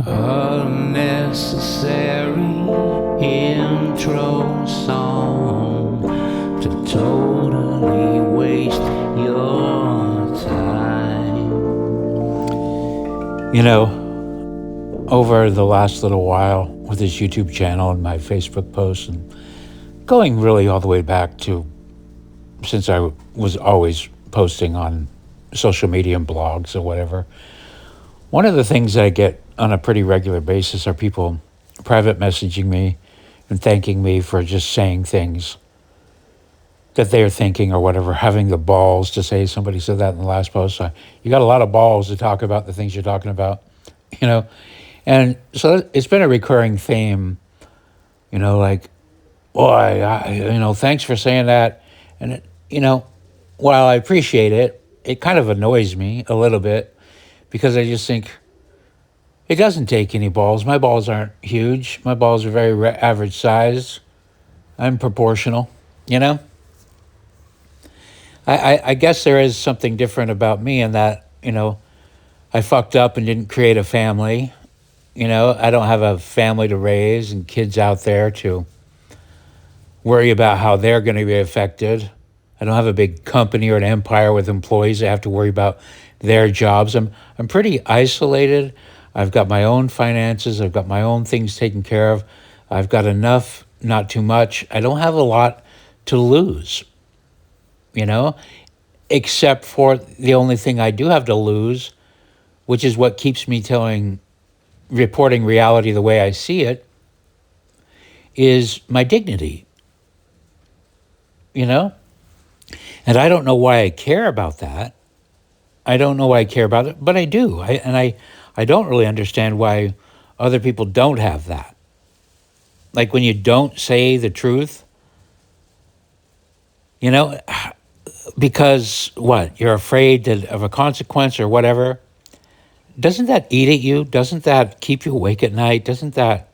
Unnecessary intro song to totally waste your time. You know, over the last little while with this YouTube channel and my Facebook posts, and going really all the way back to since I was always posting on social media and blogs or whatever, one of the things that I get on a pretty regular basis are people private messaging me and thanking me for just saying things that they're thinking or whatever, having the balls to say. Somebody said that in the last post. You got a lot of balls to talk about the things you're talking about, you know? And so it's been a recurring theme, like, boy, thanks for saying that. And, while I appreciate it, it kind of annoys me a little bit because I just think it doesn't take any balls. My balls aren't huge. My balls are very average size. I'm proportional, I guess there is something different about me in that, I fucked up and didn't create a family. I don't have a family to raise and kids out there to worry about how they're going to be affected. I don't have a big company or an empire with employees that have to worry about their jobs. I'm pretty isolated. I've got my own finances. I've got my own things taken care of. I've got enough, not too much. I don't have a lot to lose, except for the only thing I do have to lose, which is what keeps me reporting reality the way I see it, is my dignity, And I don't know why I care about that. I don't know why I care about it, but I do. I don't really understand why other people don't have that. Like when you don't say the truth, because what? You're afraid of a consequence or whatever. Doesn't that eat at you? Doesn't that keep you awake at night? Doesn't that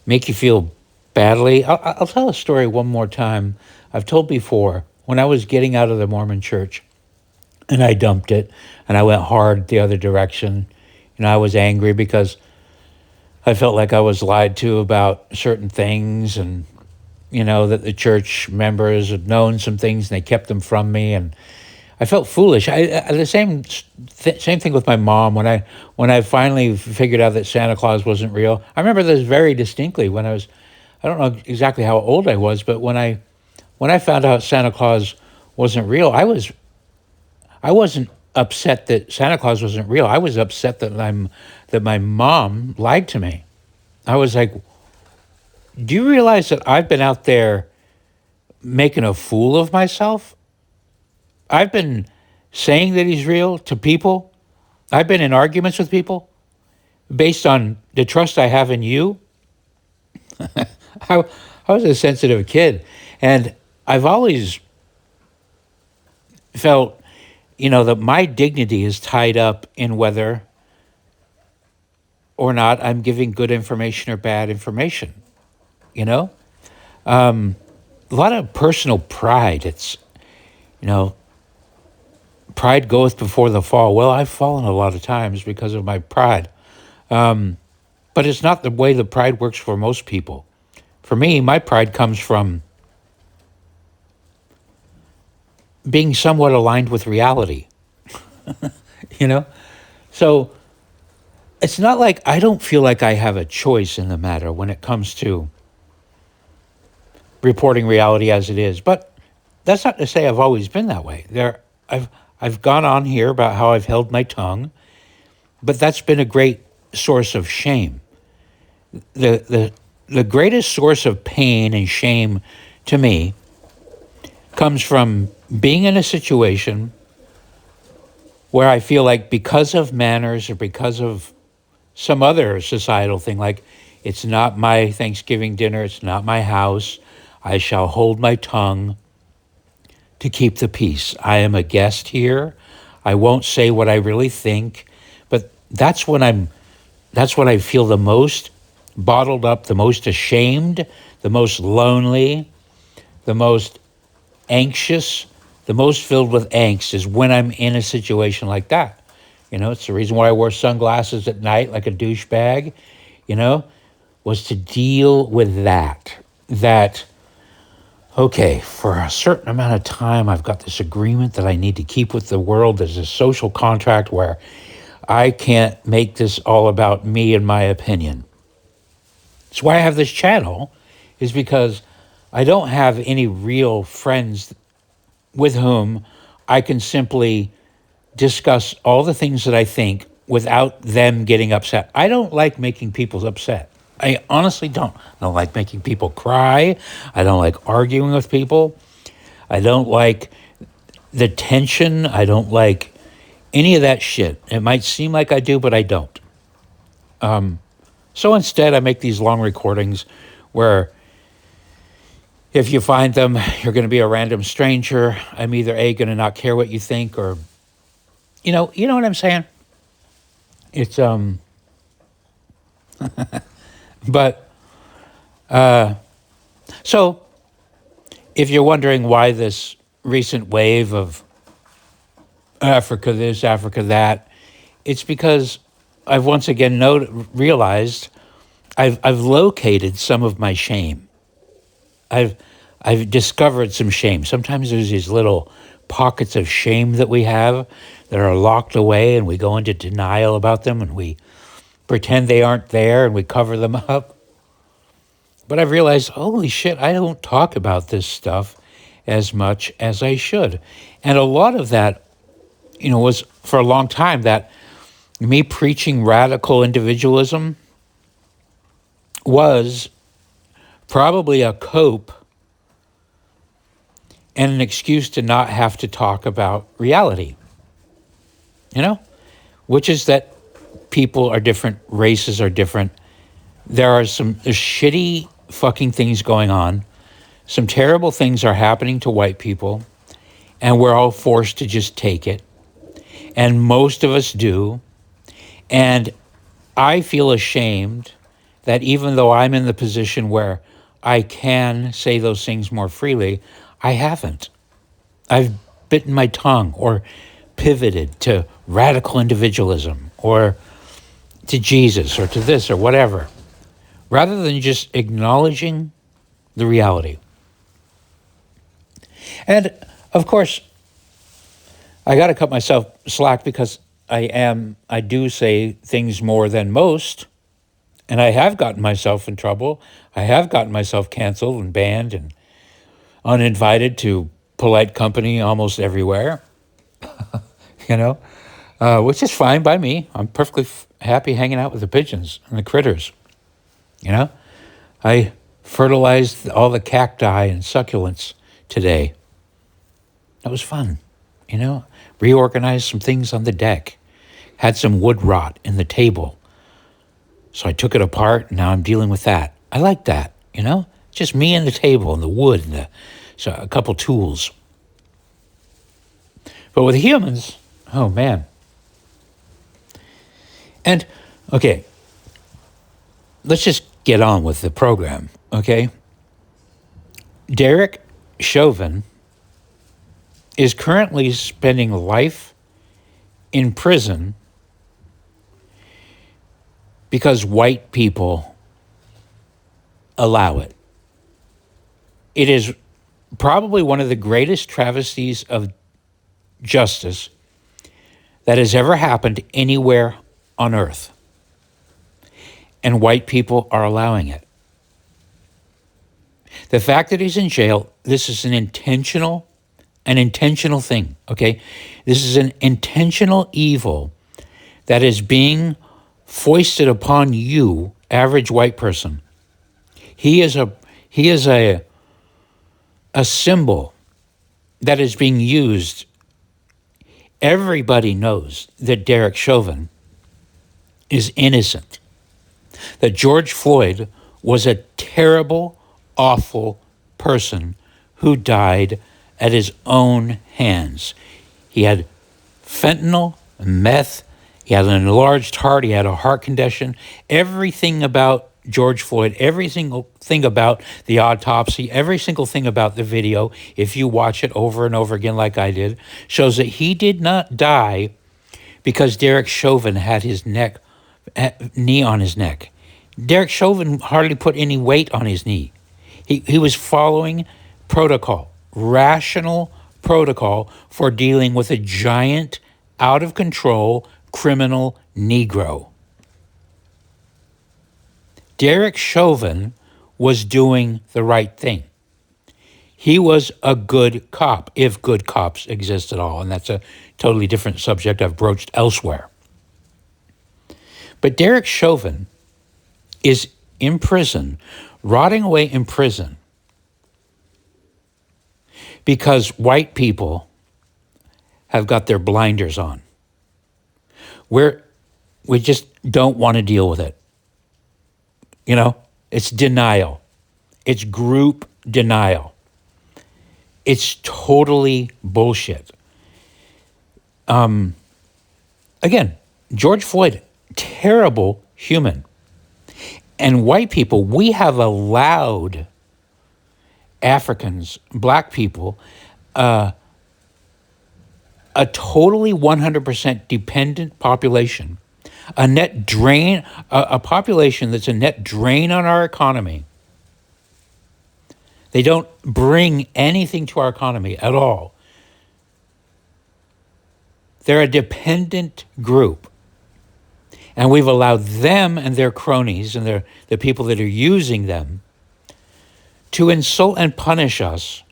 make you feel badly? I'll tell a story one more time. I've told before, when I was getting out of the Mormon church and I dumped it and I went hard the other direction, I was angry because I felt like I was lied to about certain things and, that the church members had known some things and they kept them from me. And I felt foolish. The same thing with my mom. When I finally figured out that Santa Claus wasn't real, I remember this very distinctly when I don't know exactly how old I was, but when I found out Santa Claus wasn't real, I wasn't upset that Santa Claus wasn't real. I was upset that my mom lied to me. I was like, do you realize that I've been out there making a fool of myself? I've been saying that he's real to people. I've been in arguments with people based on the trust I have in you. I was a sensitive kid, and I've always felt, that my dignity is tied up in whether or not I'm giving good information or bad information, A lot of personal pride. It's, pride goeth before the fall. Well, I've fallen a lot of times because of my pride. But it's not the way the pride works for most people. For me, my pride comes from being somewhat aligned with reality, So it's not like I don't feel like I have a choice in the matter when it comes to reporting reality as it is. But that's not to say I've always been that way. I've gone on here about how I've held my tongue, but that's been a great source of shame. The greatest source of pain and shame to me comes from being in a situation where I feel like because of manners or because of some other societal thing, like it's not my Thanksgiving dinner, it's not my house, I shall hold my tongue to keep the peace. I am a guest here. I won't say what I really think, but that's when I feel the most bottled up, the most ashamed, the most lonely, the most anxious, the most filled with angst is when I'm in a situation like that. It's the reason why I wore sunglasses at night like a douchebag, you know, was to deal with that, okay, for a certain amount of time, I've got this agreement that I need to keep with the world. There's a social contract where I can't make this all about me and my opinion. That's why I have this channel, is because I don't have any real friends with whom I can simply discuss all the things that I think without them getting upset. I don't like making people upset. I honestly don't. I don't like making people cry. I don't like arguing with people. I don't like the tension. I don't like any of that shit. It might seem like I do, but I don't. So instead, I make these long recordings where if you find them, you're going to be a random stranger. I'm either A, going to not care what you think, or, you know what I'm saying? It's, but, so if you're wondering why this recent wave of Africa this, Africa that, it's because I've once again realized I've located some of my shame. I've discovered some shame. Sometimes there's these little pockets of shame that we have that are locked away, and we go into denial about them, and we pretend they aren't there, and we cover them up. But I've realized, holy shit, I don't talk about this stuff as much as I should. And a lot of that, was for a long time that me preaching radical individualism was probably a cope and an excuse to not have to talk about reality, which is that people are different, races are different. There are some shitty fucking things going on. Some terrible things are happening to white people, and we're all forced to just take it. And most of us do. And I feel ashamed that even though I'm in the position where I can say those things more freely, I haven't. I've bitten my tongue or pivoted to radical individualism or to Jesus or to this or whatever, rather than just acknowledging the reality. And of course, I got to cut myself slack because I do say things more than most, and I have gotten myself in trouble. I have gotten myself canceled and banned and uninvited to polite company almost everywhere, which is fine by me. I'm perfectly happy hanging out with the pigeons and the critters, I fertilized all the cacti and succulents today. That was fun, reorganized some things on the deck, had some wood rot in the table. So I took it apart, and now I'm dealing with that. I like that, just me and the table and the wood and so a couple tools. But with humans, oh man. And, okay, let's just get on with the program, okay? Derek Chauvin is currently spending life in prison because white people allow it. It is probably one of the greatest travesties of justice that has ever happened anywhere on earth. And white people are allowing it. The fact that he's in jail, this is an intentional thing, okay? This is an intentional evil that is being foisted upon you, average white person. He is a symbol that is being used. Everybody knows that Derek Chauvin is innocent, that George Floyd was a terrible, awful person who died at his own hands. He had fentanyl, meth, he had an enlarged heart, he had a heart condition. Everything about George Floyd, every single thing about the autopsy, every single thing about the video, if you watch it over and over again like I did, shows that he did not die because Derek Chauvin had his knee on his neck. Derek Chauvin hardly put any weight on his knee. He was following protocol, rational protocol for dealing with a giant, out of control criminal Negro. Derek Chauvin was doing the right thing. He was a good cop, if good cops exist at all, and that's a totally different subject I've broached elsewhere. But Derek Chauvin is in prison, rotting away in prison, because white people have got their blinders on. We just don't want to deal with it. You know, it's denial. It's group denial. It's totally bullshit. Again, George Floyd, terrible human. And white people, we have allowed Africans, black people, a totally 100% dependent population, a net drain, a population that's a net drain on our economy. They don't bring anything to our economy at all. They're a dependent group. And we've allowed them and their cronies and the people that are using them to insult and punish us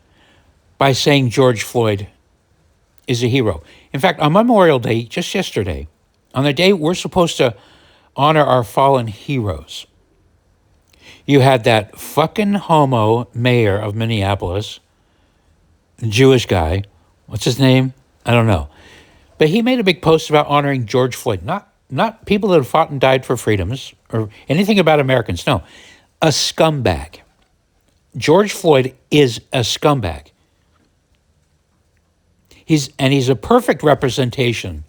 by saying George Floyd is a hero. In fact, on Memorial Day, just yesterday, on the day we're supposed to honor our fallen heroes, you had that fucking homo mayor of Minneapolis, Jewish guy. What's his name? I don't know. But he made a big post about honoring George Floyd. Not people that have fought and died for freedoms or anything about Americans. No, a scumbag. George Floyd is a scumbag. He's a perfect representation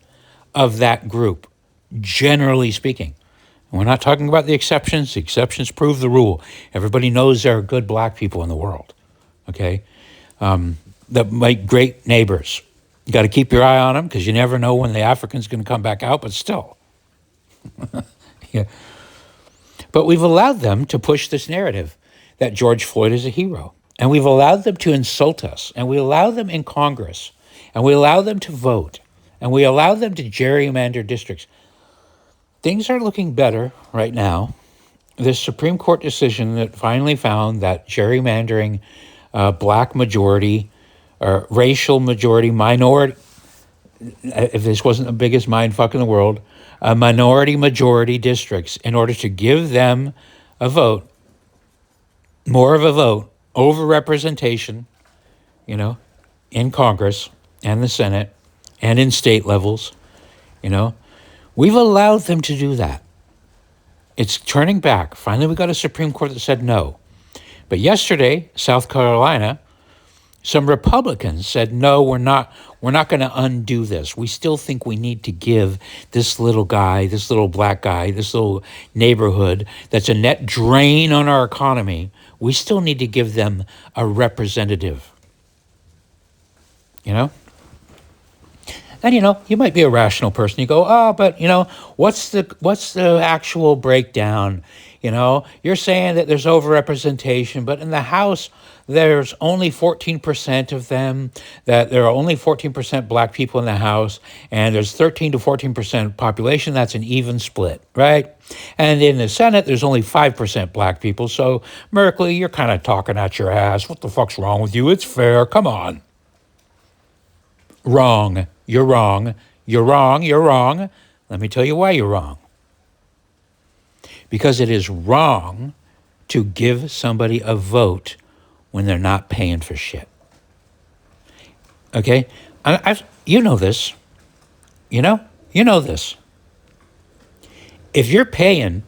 of that group, generally speaking. And we're not talking about the exceptions. The exceptions prove the rule. Everybody knows there are good black people in the world, okay, that make great neighbors. You got to keep your eye on them because you never know when the African's going to come back out, but still. Yeah. But we've allowed them to push this narrative that George Floyd is a hero. And we've allowed them to insult us. And we allow them in Congress. And we allow them to vote. And we allow them to gerrymander districts. Things are looking better right now. This Supreme Court decision that finally found that gerrymandering black majority or racial majority, minority, if this wasn't the biggest mindfuck in the world, minority majority districts in order to give them a vote, more of a vote, over representation, in Congress and the Senate and in state levels, We've allowed them to do that. It's turning back. Finally, we got a Supreme Court that said no. But yesterday, South Carolina, some Republicans said, no, we're not going to undo this. We still think we need to give this little guy, this little black guy, this little neighborhood that's a net drain on our economy, we still need to give them a representative. And, you might be a rational person. You go, but, what's the actual breakdown? You're saying that there's overrepresentation, but in the House, there's only 14% of them, that there are only 14% black people in the House, and there's 13 to 14% population. That's an even split, right? And in the Senate, there's only 5% black people. So, Merkley, you're kind of talking out your ass. What the fuck's wrong with you? It's fair. Come on. Wrong. You're wrong. You're wrong. You're wrong. Let me tell you why you're wrong. Because it is wrong to give somebody a vote when they're not paying for shit. Okay? You know this. You know this. If you're paying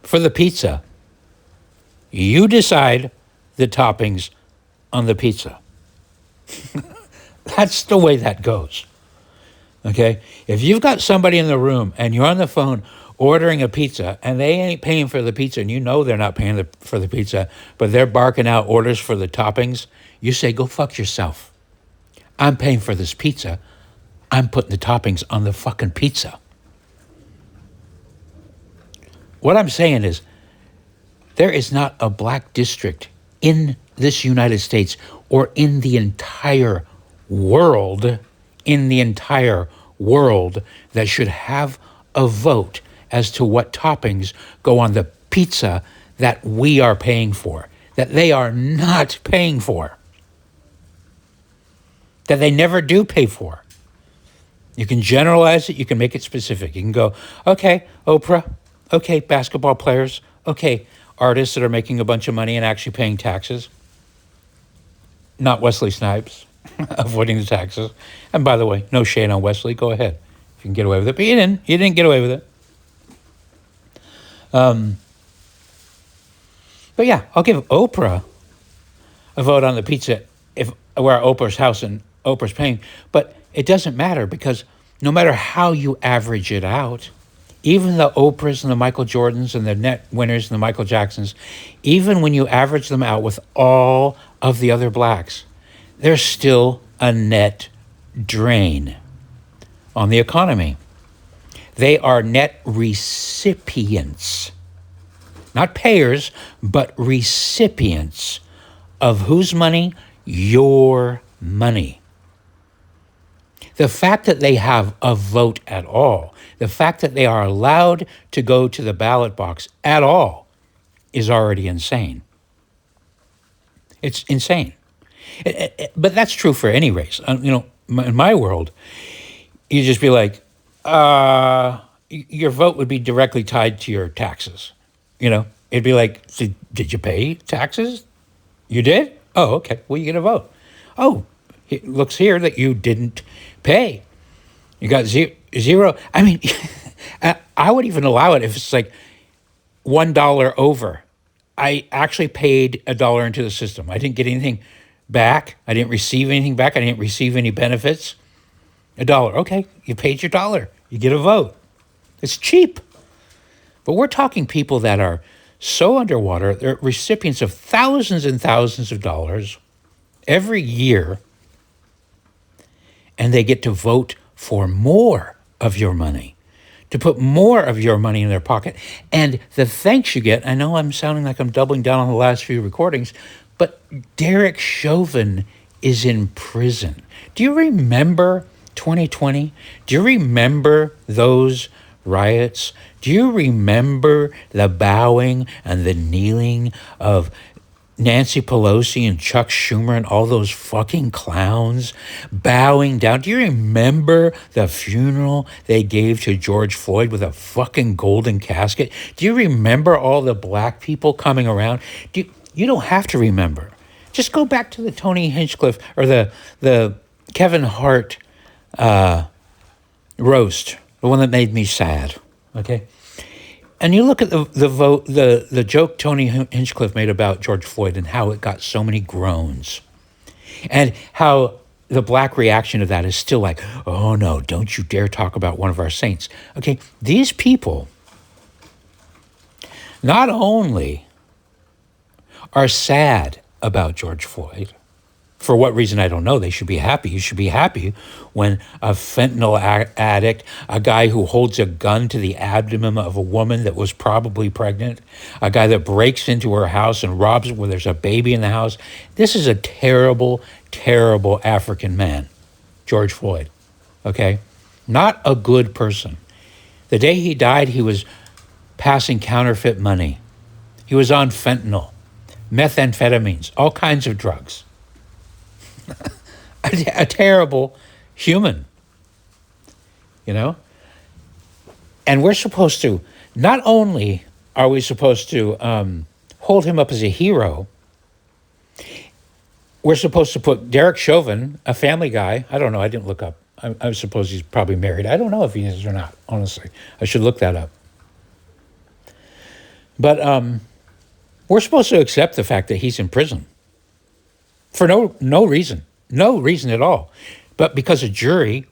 for the pizza, you decide the toppings on the pizza. That's the way that goes. Okay? If you've got somebody in the room and you're on the phone ordering a pizza and they ain't paying for the pizza and you know they're not paying for the pizza, but they're barking out orders for the toppings, you say, go fuck yourself. I'm paying for this pizza. I'm putting the toppings on the fucking pizza. What I'm saying is, there is not a black district in this United States or in the entire world, that should have a vote as to what toppings go on the pizza that we are paying for, that they are not paying for, that they never do pay for. You can generalize it, you can make it specific. You can go, okay, Oprah, okay, basketball players, okay, artists that are making a bunch of money and actually paying taxes. Not Wesley Snipes, avoiding the taxes. And by the way, no shade on Wesley, go ahead. If you can get away with it. But you didn't get away with it. But yeah, I'll give Oprah a vote on the pizza if we're at Oprah's house and Oprah's paying. But it doesn't matter, because no matter how you average it out, even the Oprahs and the Michael Jordans and the net winners and the Michael Jacksons, even when you average them out with all of the other blacks, there's still a net drain on the economy. They are net recipients, not payers, but recipients of whose money? Your money. The fact that they have a vote at all, the fact that they are allowed to go to the ballot box at all, is already insane. It's insane. But that's true for any race. In my world, you just be like, your vote would be directly tied to your taxes. It'd be like, did you pay taxes? You did? Oh, okay. Well, you get a vote. Oh, it looks here that you didn't pay. You got zero. I mean, I would even allow it if it's like $1 over. I actually paid $1 into the system. I didn't get anything back. I didn't receive anything back. I didn't receive any benefits. $1. Okay, you paid your dollar. You get a vote. It's cheap. But we're talking people that are so underwater. They're recipients of thousands and thousands of dollars every year, and they get to vote for more of your money, to put more of your money in their pocket. And the thanks you get, I know I'm sounding like I'm doubling down on the last few recordings, but Derek Chauvin is in prison. Do you remember 2020? Do you remember those riots? Do you remember the bowing and the kneeling of Nancy Pelosi and Chuck Schumer and all those fucking clowns bowing down? Do you remember the funeral they gave to George Floyd with a fucking golden casket? Do you remember all the black people coming around? You don't have to remember. Just go back to the Tony Hinchcliffe or the Kevin Hart roast, the one that made me sad. Okay. And you look at the joke Tony Hinchcliffe made about George Floyd and how it got so many groans, and how the black reaction to that is still like, oh no, don't you dare talk about one of our saints. Okay, these people not only are sad about George Floyd, for what reason, I don't know. They should be happy. You should be happy when a fentanyl addict, a guy who holds a gun to the abdomen of a woman that was probably pregnant, a guy that breaks into her house and robs it when there's a baby in the house. This is a terrible, terrible African man, George Floyd, okay? Not a good person. The day he died, he was passing counterfeit money. He was on fentanyl, methamphetamines, all kinds of drugs. A terrible human, And we're supposed to, not only are we supposed to hold him up as a hero, we're supposed to put Derek Chauvin, a family guy, I don't know, I didn't look up. I suppose he's probably married. I don't know if he is or not, honestly. I should look that up. But we're supposed to accept the fact that he's in prison. For no reason at all. But because a jury,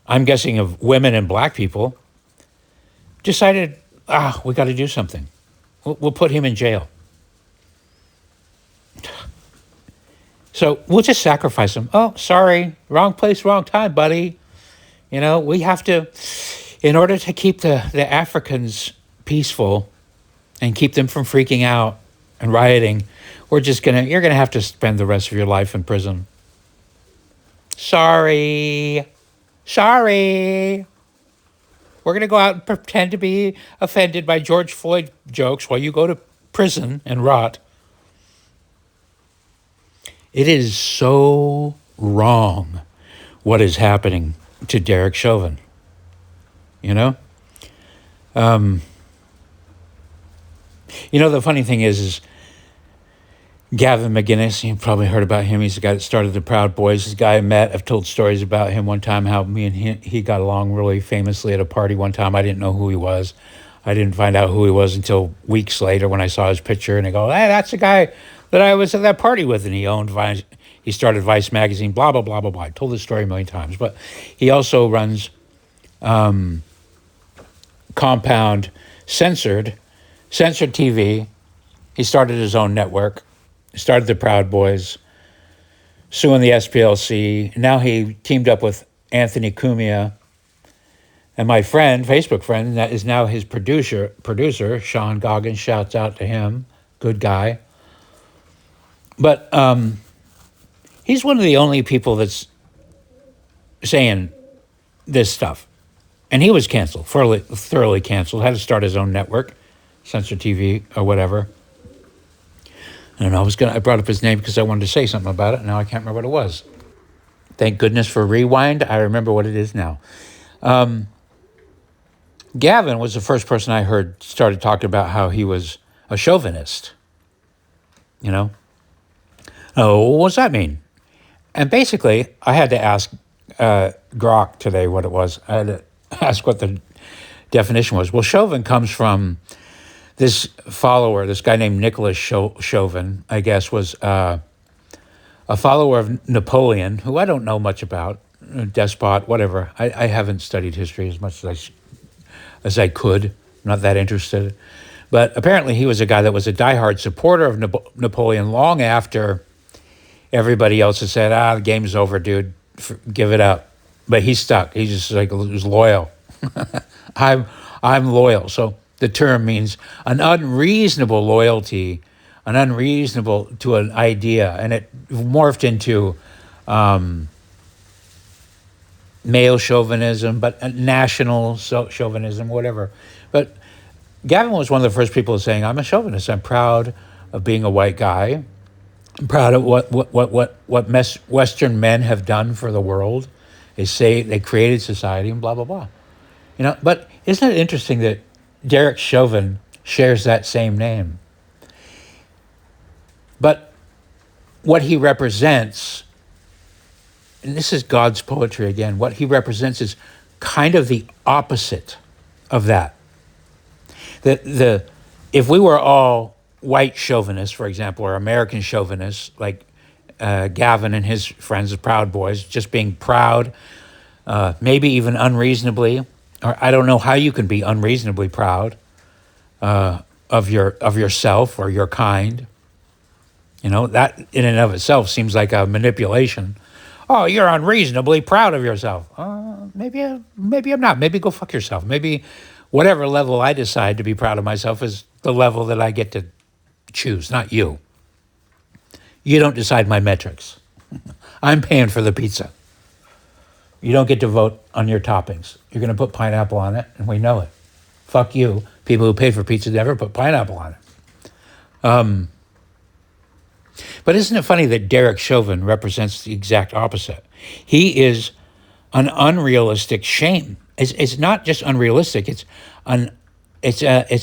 I'm guessing of women and black people, decided, we got to do something. We'll put him in jail. So we'll just sacrifice them. Oh, sorry, wrong place, wrong time, buddy. We have to, in order to keep the Africans peaceful and keep them from freaking out and rioting, you're gonna have to spend the rest of your life in prison. Sorry. Sorry. We're gonna go out and pretend to be offended by George Floyd jokes while you go to prison and rot. It is so wrong what is happening to Derek Chauvin. The funny thing is Gavin McInnes, you probably heard about him. He's the guy that started the Proud Boys. This guy I met, I've told stories about him one time, how me and he got along really famously at a party one time. I didn't know who he was. I didn't find out who he was until weeks later when I saw his picture, and I go, hey, that's the guy that I was at that party with, and he owned Vice. He started Vice magazine, blah, blah, blah, blah, blah. I told this story a million times, but he also runs Compound Censored TV. He started his own network, started the Proud Boys, suing the SPLC. Now he teamed up with Anthony Cumia, and my friend, Facebook friend, that is now his producer, Sean Goggins, shouts out to him, good guy. But he's one of the only people that's saying this stuff. And he was canceled, thoroughly canceled, had to start his own network, Censor TV or whatever. I don't know, I brought up his name because I wanted to say something about it. Now I can't remember what it was. Thank goodness for Rewind. I remember what it is now. Gavin was the first person I heard started talking about how he was a chauvinist. Oh, what's that mean? And basically, I had to ask Grok today what it was. I had to ask what the definition was. Well, Chauvin comes from this follower, this guy named Nicholas Chauvin, I guess, was a follower of Napoleon, who I don't know much about, a despot, whatever. I haven't studied history as much as I could. I'm not that interested. But apparently he was a guy that was a diehard supporter of Napoleon long after everybody else had said, the game's over, dude. Give it up. But he stuck. He just was loyal. I'm loyal. So the term means an unreasonable loyalty, an unreasonable to an idea. And it morphed into male chauvinism, but national chauvinism, whatever. But Gavin was one of the first people saying, I'm a chauvinist. I'm proud of being a white guy. I'm proud of what Western men have done for the world. They say they created society and blah, blah, blah. But isn't it interesting that Derek Chauvin shares that same name? But what he represents, and this is God's poetry again, what he represents is kind of the opposite of that. If we were all white chauvinists, for example, or American chauvinists, like Gavin and his friends, the Proud Boys, just being proud, maybe even unreasonably, or I don't know how you can be unreasonably proud of yourself or your kind. That in and of itself seems like a manipulation. Oh, you're unreasonably proud of yourself. Maybe I'm not. Maybe go fuck yourself. Maybe whatever level I decide to be proud of myself is the level that I get to choose, not you. You don't decide my metrics. I'm paying for the pizza. You don't get to vote on your toppings. You're going to put pineapple on it, and we know it. Fuck you. People who pay for pizza never put pineapple on it. But isn't it funny that Derek Chauvin represents the exact opposite? He is an unrealistic shame. It's not just unrealistic. He's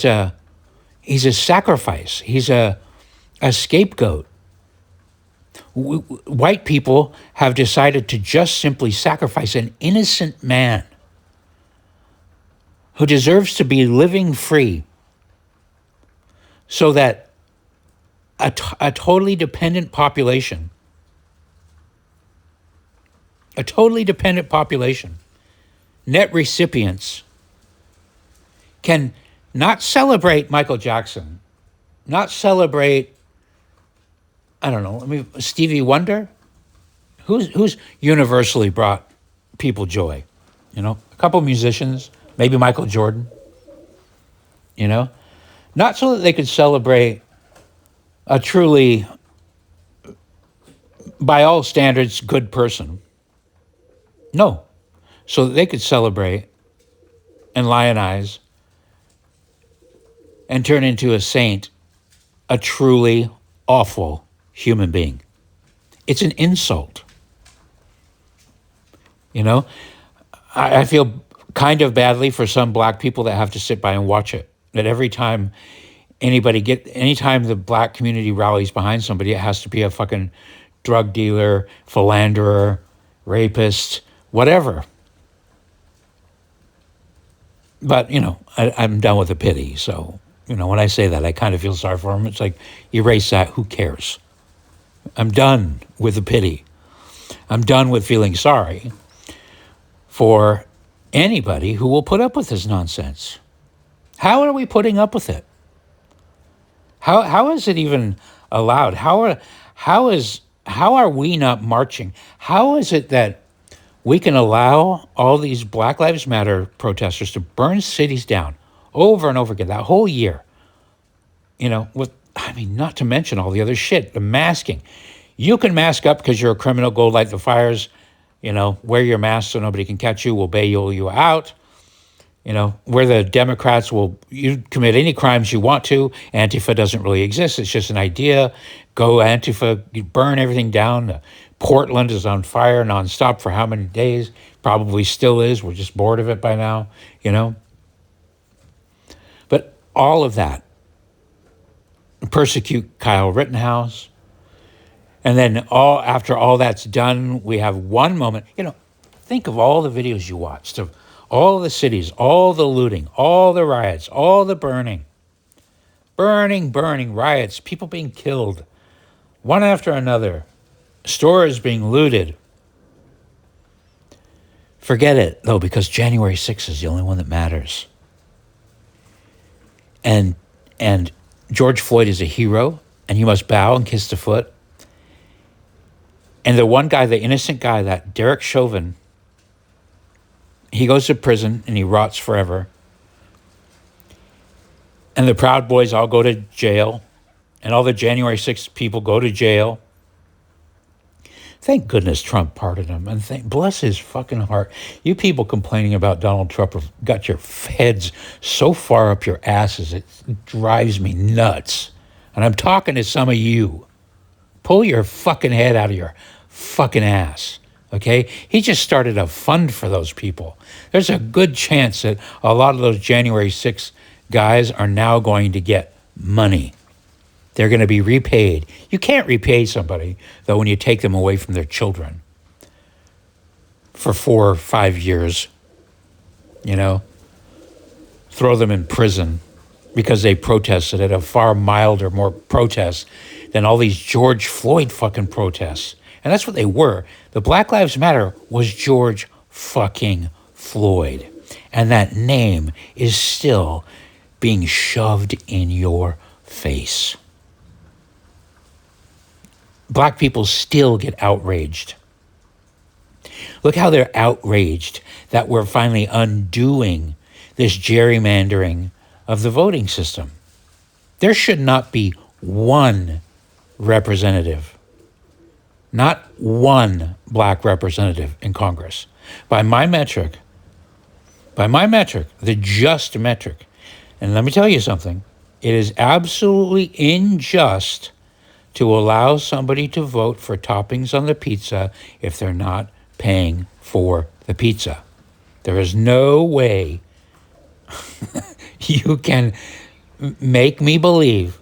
a sacrifice. He's a scapegoat. White people have decided to just simply sacrifice an innocent man who deserves to be living free so that a totally dependent population, net recipients, can not celebrate Michael Jackson, not celebrate I don't know. I mean, Stevie Wonder, who's universally brought people joy. You know, a couple musicians, maybe Michael Jordan. You know, not so that they could celebrate a truly, by all standards, good person. No, so that they could celebrate and lionize and turn into a saint, a truly awful human being. It's an insult. You know, I feel kind of badly for some black people that have to sit by and watch it. That every time anytime the black community rallies behind somebody, it has to be a fucking drug dealer, philanderer, rapist, whatever. But, you know, I'm done with the pity. So, you know, when I say that, I kind of feel sorry for them. It's like, erase that. Who cares? I'm done with the pity. I'm done with feeling sorry for anybody who will put up with this nonsense. How are we putting up with it? How is it even allowed? How are we not marching? How is it that we can allow all these Black Lives Matter protesters to burn cities down over and over again that whole year? You know, not to mention all the other shit, the masking. You can mask up because you're a criminal, go light the fires, you know, wear your mask so nobody can catch you, we'll bail you out. You know, where the Democrats you commit any crimes you want to. Antifa doesn't really exist. It's just an idea. Go Antifa, you burn everything down. Portland is on fire nonstop for how many days? Probably still is. We're just bored of it by now, you know. But all of that, persecute Kyle Rittenhouse. And then after all that's done, we have one moment. You know, think of all the videos you watched of all the cities, all the looting, all the riots, all the burning, riots, people being killed, one after another, stores being looted. Forget it, though, because January 6th is the only one that matters. And George Floyd is a hero, and he must bow and kiss the foot. And the one guy, the innocent guy, that Derek Chauvin, he goes to prison and he rots forever. And the Proud Boys all go to jail. And all the January 6th people go to jail. Thank goodness Trump pardoned him. And bless his fucking heart. You people complaining about Donald Trump have got your heads so far up your asses, it drives me nuts. And I'm talking to some of you. Pull your fucking head out of your fucking ass. Okay? He just started a fund for those people. There's a good chance that a lot of those January 6th guys are now going to get money. They're going to be repaid. You can't repay somebody, though, when you take them away from their children for 4 or 5 years, you know, throw them in prison because they protested at a far milder, more protests than all these George Floyd fucking protests. And that's what they were. The Black Lives Matter was George fucking Floyd. And that name is still being shoved in your face. Black people still get outraged. Look how they're outraged that we're finally undoing this gerrymandering of the voting system. There should not be one representative, not one black representative in Congress. By my metric, the just metric, and let me tell you something, it is absolutely unjust to allow somebody to vote for toppings on the pizza if they're not paying for the pizza. There is no way you can make me believe.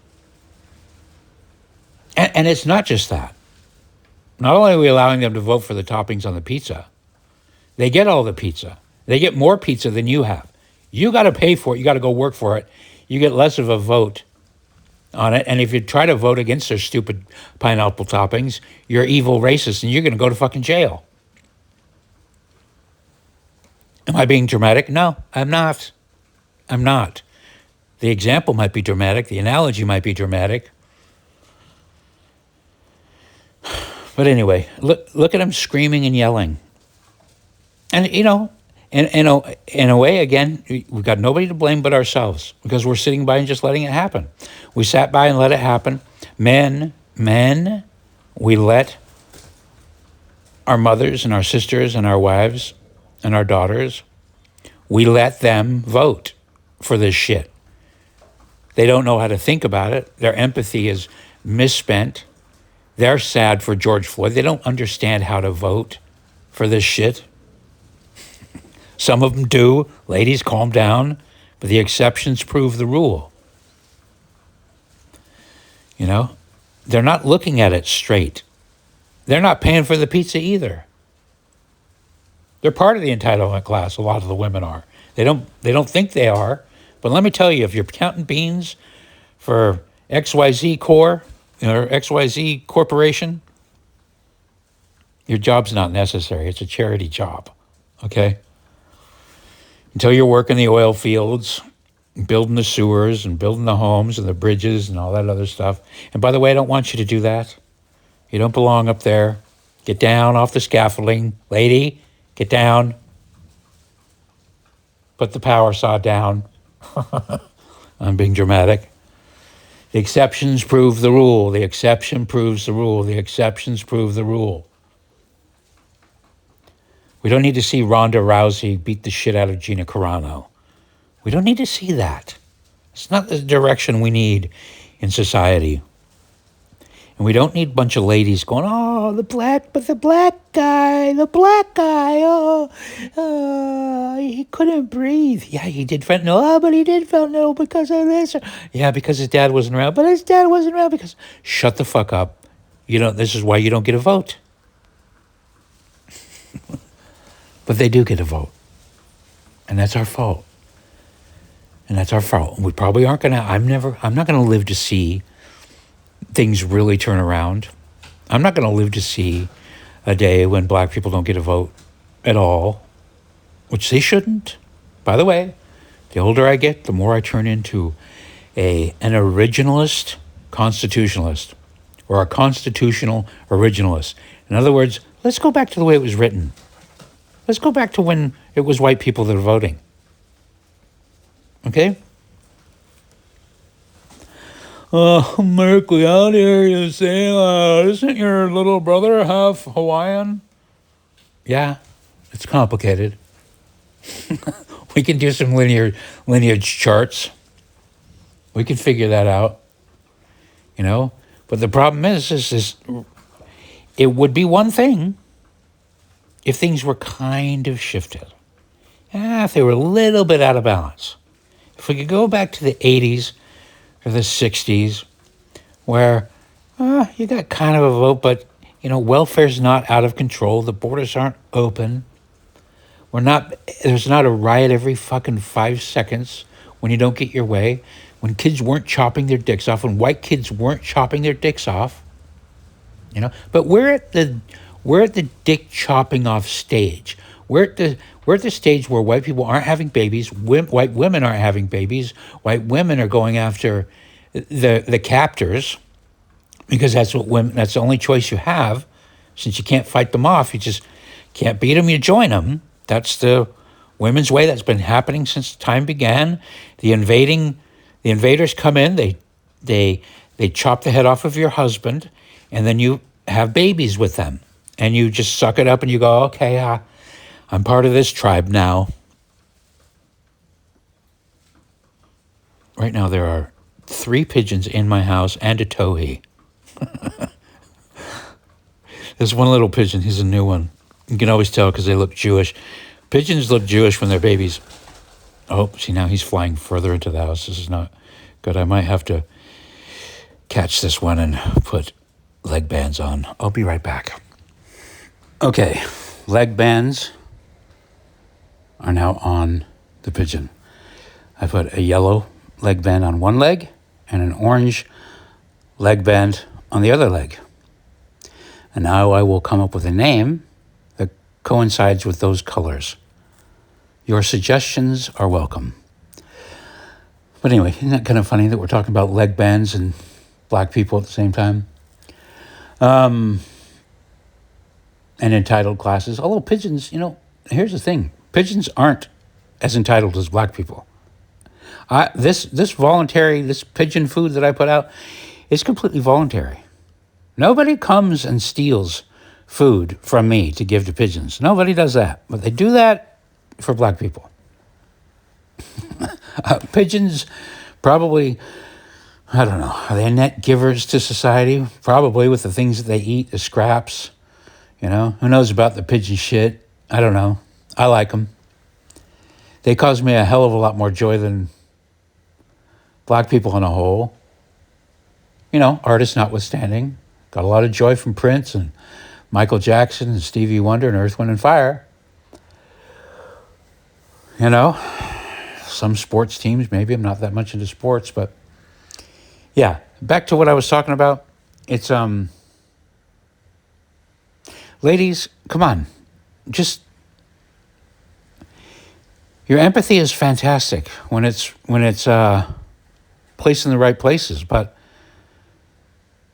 And it's not just that. Not only are we allowing them to vote for the toppings on the pizza, they get all the pizza. They get more pizza than you have. You got to pay for it. You got to go work for it. You get less of a vote on it. And if you try to vote against their stupid pineapple toppings, you're evil racist and you're going to go to fucking jail. Am I being dramatic? No, I'm not. I'm not. The example might be dramatic. The analogy might be dramatic. But anyway, look at him screaming and yelling. And, in a way, again, we've got nobody to blame but ourselves because we're sitting by and just letting it happen. We sat by and let it happen. Men, we let our mothers and our sisters and our wives and our daughters, we let them vote for this shit. They don't know how to think about it. Their empathy is misspent. They're sad for George Floyd. They don't understand how to vote for this shit. Some of them do. Ladies, calm down. But the exceptions prove the rule. They're not looking at it straight. They're not paying for the pizza either. They're part of the entitlement class. A lot of the women are. They don't think they are. But let me tell you, if you're counting beans for XYZ Corp or XYZ Corporation, your job's not necessary. It's a charity job. Okay? Until you're working the oil fields, building the sewers and building the homes and the bridges and all that other stuff. And by the way, I don't want you to do that. You don't belong up there. Get down off the scaffolding. Lady, get down. Put the power saw down. I'm being dramatic. The exceptions prove the rule. The exception proves the rule. The exceptions prove the rule. We don't need to see Ronda Rousey beat the shit out of Gina Carano. We don't need to see that. It's not the direction we need in society. And we don't need a bunch of ladies going, oh, the black guy, he couldn't breathe. Yeah, he did fentanyl. Oh, but he did fentanyl because of this. Yeah, because his dad wasn't around. But his dad wasn't around because... Shut the fuck up. This is why you don't get a vote. But they do get a vote. And that's our fault. And that's our fault. We probably aren't going to... I'm not going to live to see things really turn around. I'm not going to live to see a day when black people don't get a vote at all, which they shouldn't. By the way, the older I get, the more I turn into an originalist constitutionalist or a constitutional originalist. In other words, let's go back to the way it was written. Let's go back to when it was white people that were voting. Okay? Mark, we out here, you say, isn't your little brother half Hawaiian? Yeah, it's complicated. We can do some lineage charts. We can figure that out. But the problem is it would be one thing if things were kind of shifted. If they were a little bit out of balance. If we could go back to the 80s or the 60s where you got kind of a vote, but, welfare's not out of control. The borders aren't open. There's not a riot every fucking 5 seconds when you don't get your way. When kids weren't chopping their dicks off, when white kids weren't chopping their dicks off, But we're at the dick chopping off stage. We're at the stage where white people aren't having babies. White women aren't having babies. White women are going after the captors because that's the only choice you have. Since you can't fight them off, you just can't beat them. You join them. That's the women's way. That's been happening since time began. The invaders come in. They chop the head off of your husband, and then you have babies with them, and you just suck it up, and you go, okay, I'm part of this tribe now. Right now, there are 3 pigeons in my house and a towhee. There's one little pigeon. He's a new one. You can always tell because they look Jewish. Pigeons look Jewish when they're babies. Oh, see, now he's flying further into the house. This is not good. I might have to catch this one and put leg bands on. I'll be right back. Okay, leg bands are now on the pigeon. I put a yellow leg band on one leg and an orange leg band on the other leg. And now I will come up with a name that coincides with those colors. Your suggestions are welcome. But anyway, isn't that kind of funny that we're talking about leg bands and black people at the same time? and entitled classes. Although pigeons, here's the thing: pigeons aren't as entitled as black people. This voluntary, this pigeon food that I put out is completely voluntary. Nobody comes and steals food from me to give to pigeons. Nobody does that. But they do that for black people. Pigeons probably, I don't know, are they net givers to society? Probably, with the things that they eat, the scraps. Who knows about the pigeon shit? I don't know. I like them. They cause me a hell of a lot more joy than black people on a whole. Artists notwithstanding. Got a lot of joy from Prince and Michael Jackson and Stevie Wonder and Earth, Wind, and Fire. Some sports teams, maybe. I'm not that much into sports, but yeah. Back to what I was talking about. It's, ladies, come on. Just, your empathy is fantastic when it's placed in the right places, but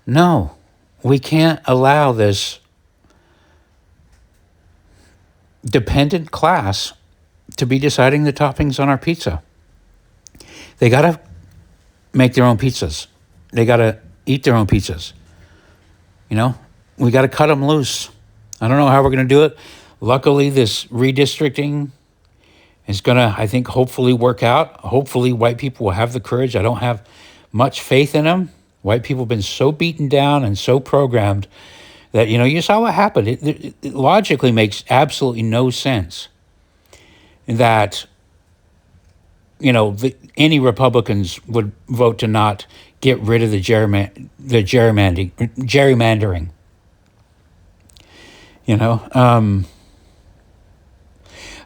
no, we can't allow this dependent class to be deciding the toppings on our pizza. They got to make their own pizzas. They got to eat their own pizzas. We got to cut them loose. I don't know how we're going to do it. Luckily, this redistricting is going to, I think, hopefully work out. Hopefully, white people will have the courage. I don't have much faith in them. White people have been so beaten down and so programmed that, you saw what happened. It logically makes absolutely no sense that, any Republicans would vote to not get rid of the gerrymandering.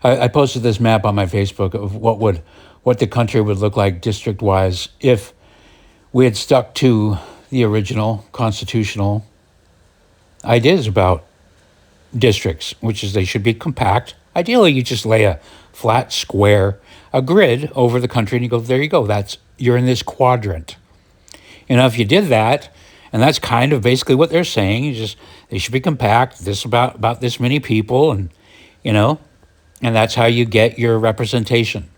I posted this map on my Facebook of what the country would look like district-wise if we had stuck to the original constitutional ideas about districts, which is they should be compact. Ideally, you just lay a flat square, a grid over the country, and you go, there you go. You're in this quadrant. If you did that, and that's kind of basically what they're saying, they should be compact, this about this many people, and that's how you get your representation.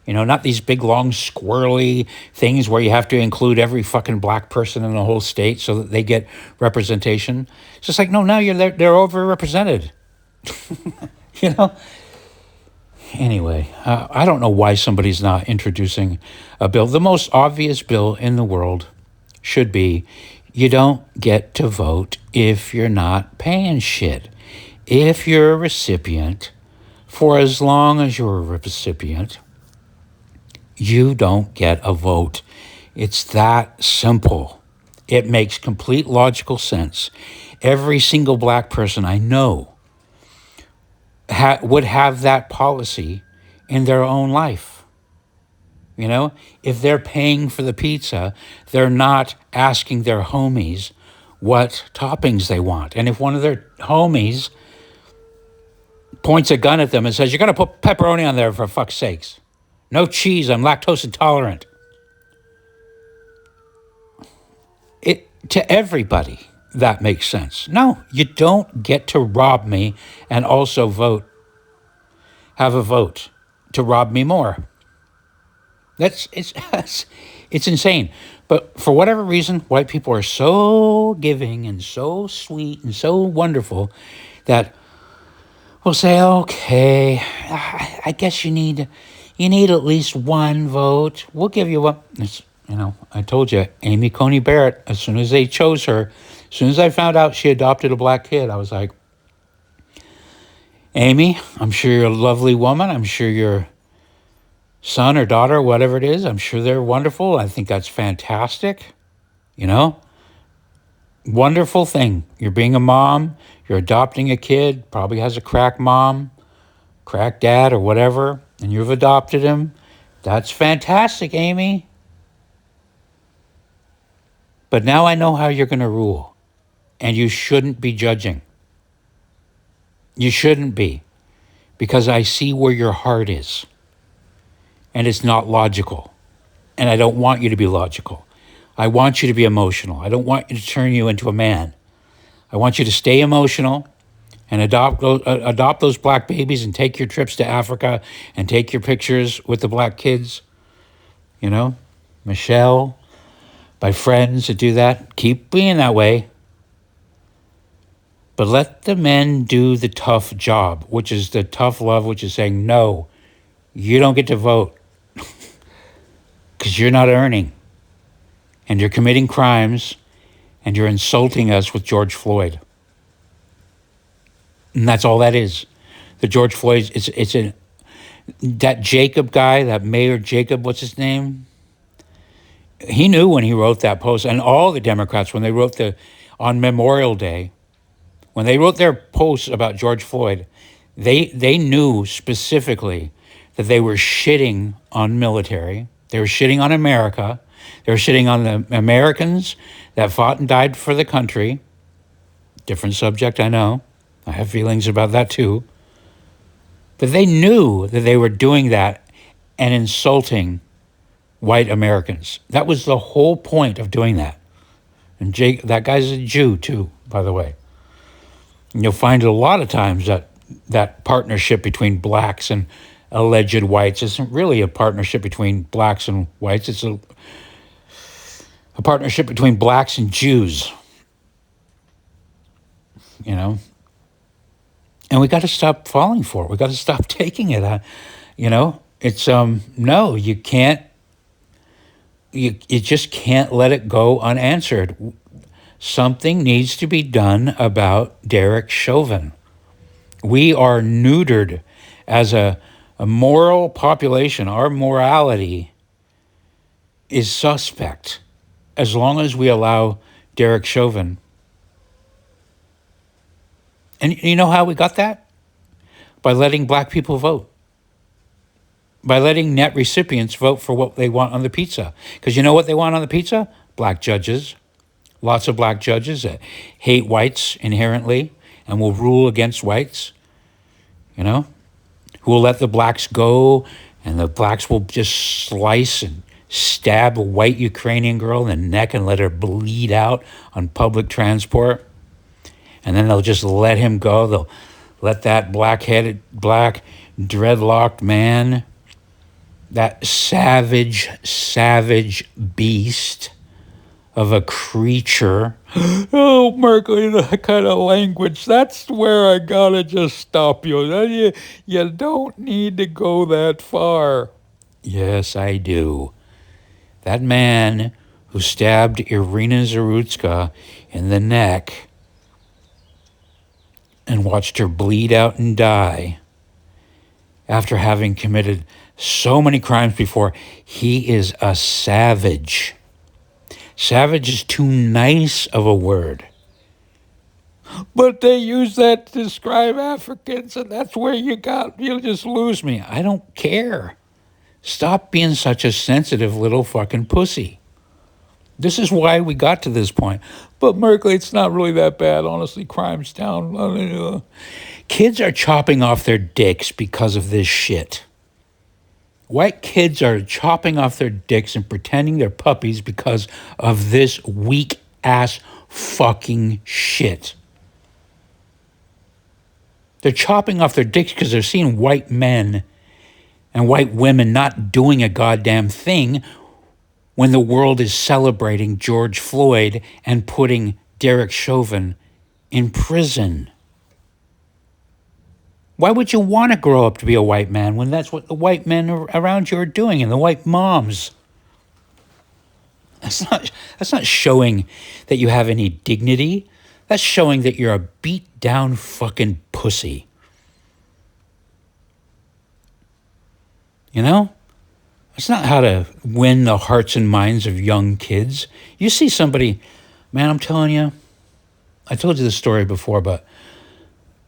Not these big, long, squirrely things where you have to include every fucking black person in the whole state so that they get representation. It's just like, no, now they're overrepresented. Anyway, I don't know why somebody's not introducing a bill. The most obvious bill in the world should be, you don't get to vote if you're not paying shit. If you're a recipient, for as long as you're a recipient, you don't get a vote. It's that simple. It makes complete logical sense. Every single black person I know would have that policy in their own life. If they're paying for the pizza, they're not asking their homies what toppings they want. And if one of their homies points a gun at them and says, you're going to put pepperoni on there for fuck's sakes. No cheese, I'm lactose intolerant. To everybody, that makes sense. No, you don't get to rob me and also have a vote to rob me more. It's insane. But for whatever reason, white people are so giving and so sweet and so wonderful that we'll say, okay, I guess you need at least one vote. We'll give you one. I told you, Amy Coney Barrett, as soon as they chose her, as soon as I found out she adopted a black kid, I was like, Amy, I'm sure you're a lovely woman. I'm sure your son or daughter, whatever it is, I'm sure they're wonderful. I think that's fantastic. Wonderful thing. You're being a mom. You're adopting a kid, probably has a crack mom, crack dad, or whatever, and you've adopted him. That's fantastic, Amy. But now I know how you're going to rule, and you shouldn't be judging. You shouldn't be, because I see where your heart is, and it's not logical, and I don't want you to be logical. I want you to be emotional. I don't want you to turn you into a man. I want you to stay emotional and adopt those black babies and take your trips to Africa and take your pictures with the black kids. You know, Michelle, by friends that do that. Keep being that way. But let the men do the tough job, which is the tough love, which is saying, no, you don't get to vote because you're not earning. And you're committing crimes and you're insulting us with George Floyd. And that's all that is. The George Floyd, that Jacob guy, that Mayor Jacob, what's his name? He knew when he wrote that post, and all the Democrats, when they wrote on Memorial Day, when they wrote their posts about George Floyd, they knew specifically that they were shitting on military. They were shitting on America. They were shitting on the Americans that fought and died for the country. Different subject, I know. I have feelings about that too. But they knew that they were doing that and insulting white Americans. That was the whole point of doing that. And that guy's a Jew too, by the way. And you'll find a lot of times that partnership between blacks and alleged whites isn't really a partnership between blacks and whites. It's a partnership between blacks and Jews. You know? And we got to stop falling for it. We got to stop taking it. You know? It's, no, you can't. You just can't let it go unanswered. Something needs to be done about Derek Chauvin. We are neutered as a moral population. Our morality is suspect as long as we allow Derek Chauvin. And you know how we got that? By letting black people vote. By letting net recipients vote for what they want on the pizza. Because you know what they want on the pizza? Black judges. Lots of black judges that hate whites inherently and will rule against whites, you know, who will let the blacks go, and the blacks will just slice and stab a white Ukrainian girl in the neck and let her bleed out on public transport. And then they'll just let him go. They'll let that black-headed, black, dreadlocked man, that savage beast of a creature. Oh, Merkley, that kind of language, that's where I gotta just stop you. You don't need to go that far. Yes, I do. That man who stabbed Irina Zarutska in the neck and watched her bleed out and die after having committed so many crimes before, he is a savage. Savage is too nice of a word. But they use that to describe Africans, and that's where you'll just lose me. I don't care. Stop being such a sensitive little fucking pussy. This is why we got to this point. But Merkley, it's not really that bad. Honestly, crime's down. Kids are chopping off their dicks because of this shit. White kids are chopping off their dicks and pretending they're puppies because of this weak-ass fucking shit. They're chopping off their dicks because they're seeing white men and white women not doing a goddamn thing when the world is celebrating George Floyd and putting Derek Chauvin in prison. Why would you want to grow up to be a white man when that's what the white men around you are doing, and the white moms? That's not showing that you have any dignity. That's showing that you're a beat down fucking pussy. You know? That's not how to win the hearts and minds of young kids. You see somebody, man, I'm telling you, I told you this story before, but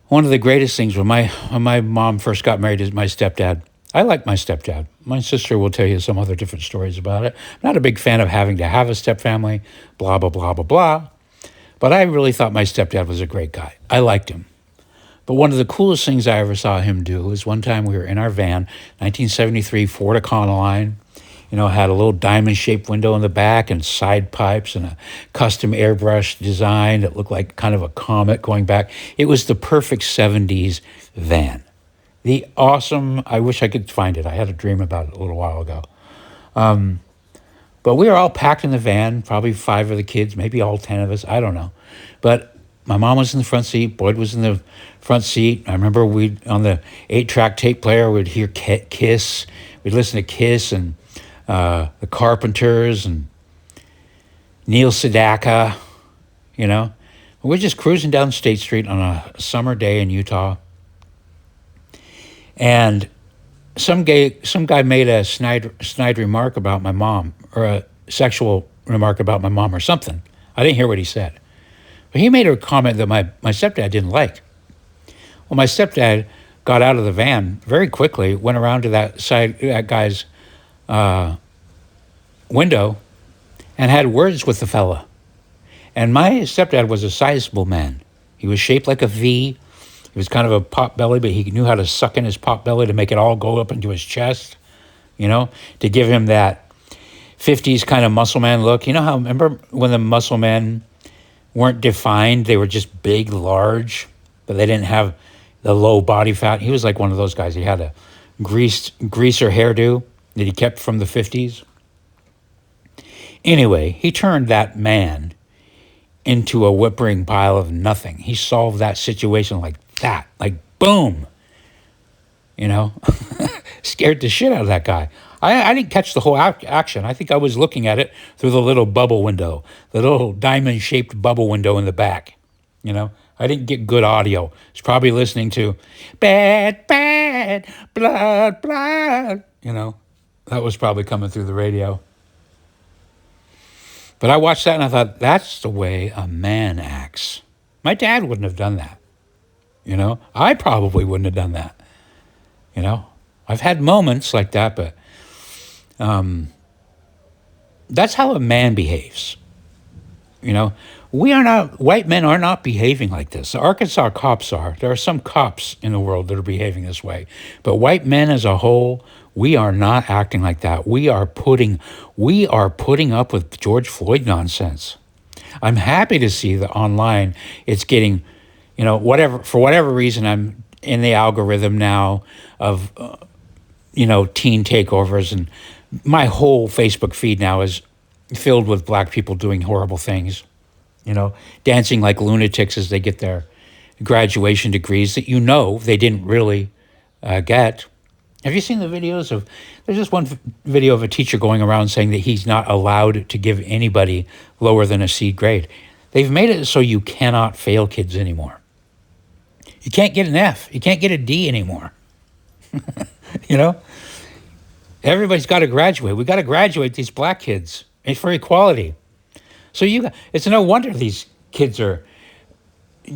one of the greatest things when my mom first got married to my stepdad, I like my stepdad. My sister will tell you some other different stories about it. I'm not a big fan of having to have a stepfamily, blah, blah, blah, blah, blah. But I really thought my stepdad was a great guy. I liked him. But one of the coolest things I ever saw him do is one time we were in our van, 1973 Ford Econoline Had a little diamond-shaped window in the back and side pipes and a custom airbrush design that looked like kind of a comet going back. It was the perfect 70s van. The awesome, I wish I could find it. I had a dream about it a little while ago. But we were all packed in the van, probably 5 of the kids, maybe all 10 of us, I don't know. But my mom was in the front seat, Boyd was in the front seat. I remember on the 8-track tape player, we'd hear Kiss. We'd listen to Kiss and the Carpenters and Neil Sedaka, We're just cruising down State Street on a summer day in Utah. And some guy made a snide remark about my mom, or a sexual remark about my mom or something. I didn't hear what he said. But he made a comment that my stepdad didn't like. Well, my stepdad got out of the van very quickly, went around to that guy's window and had words with the fella. And my stepdad was a sizable man. He was shaped like a V. He was kind of a pot belly, but he knew how to suck in his pot belly to make it all go up into his chest, to give him that 50s kind of muscle man look. Remember when the muscle men weren't defined? They were just big, large, but they didn't have the low body fat. He was like one of those guys. He had a greaser hairdo that he kept from the 50s. Anyway, he turned that man into a whimpering pile of nothing. He solved that situation like that, like boom. Scared the shit out of that guy. I didn't catch the whole action. I think I was looking at it through the little bubble window, the little diamond-shaped bubble window in the back. I didn't get good audio. I was probably listening to Bad, Bad, Blood, Blood. That was probably coming through the radio. But I watched that and I thought, that's the way a man acts. My dad wouldn't have done that. I probably wouldn't have done that. I've had moments like that, but that's how a man behaves. White men are not behaving like this. The Arkansas cops are. There are some cops in the world that are behaving this way. But white men as a whole, we are not acting like that. We are putting up with George Floyd nonsense. I'm happy to see that online it's getting, for whatever reason, I'm in the algorithm now of, teen takeovers, and my whole Facebook feed now is filled with black people doing horrible things, dancing like lunatics as they get their graduation degrees that they didn't really get. Have you seen the videos there's just one video of a teacher going around saying that he's not allowed to give anybody lower than a C grade. They've made it so you cannot fail kids anymore. You can't get an F. You can't get a D anymore. Everybody's got to graduate. We got to graduate these black kids. It's for equality. So it's no wonder these kids are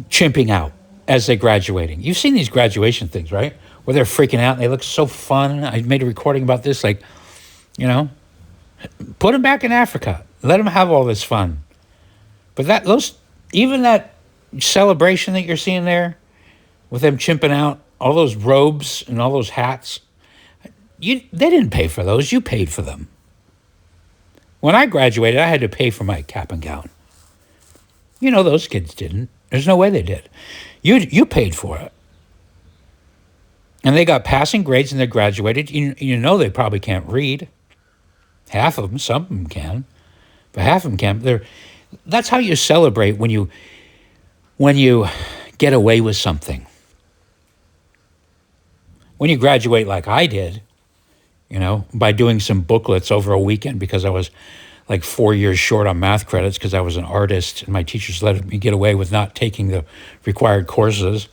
chimping out as they're graduating. You've seen these graduation things, right? Where they're freaking out and they look so fun. I made a recording about this, put them back in Africa. Let them have all this fun. But even that celebration that you're seeing there with them chimping out, all those robes and all those hats, they didn't pay for those. You paid for them. When I graduated, I had to pay for my cap and gown. Those kids didn't. There's no way they did. You paid for it. And they got passing grades and they graduated. They probably can't read. Half of them, some of them can. But half of them can't. That's how you celebrate when you get away with something. When you graduate like I did, by doing some booklets over a weekend because I was like 4 years short on math credits because I was an artist and my teachers let me get away with not taking the required courses,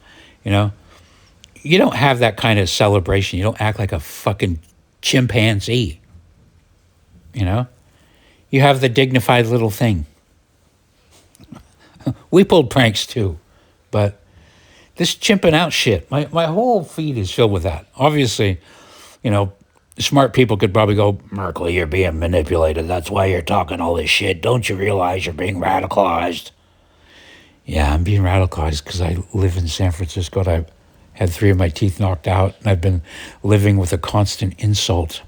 You don't have that kind of celebration. You don't act like a fucking chimpanzee. You have the dignified little thing. We pulled pranks too, but this chimping out shit, my whole feed is filled with that. Obviously, smart people could probably go, Merkley, you're being manipulated. That's why you're talking all this shit. Don't you realize you're being radicalized? Yeah, I'm being radicalized because I live in San Francisco and I had 3 of my teeth knocked out and I've been living with a constant insult.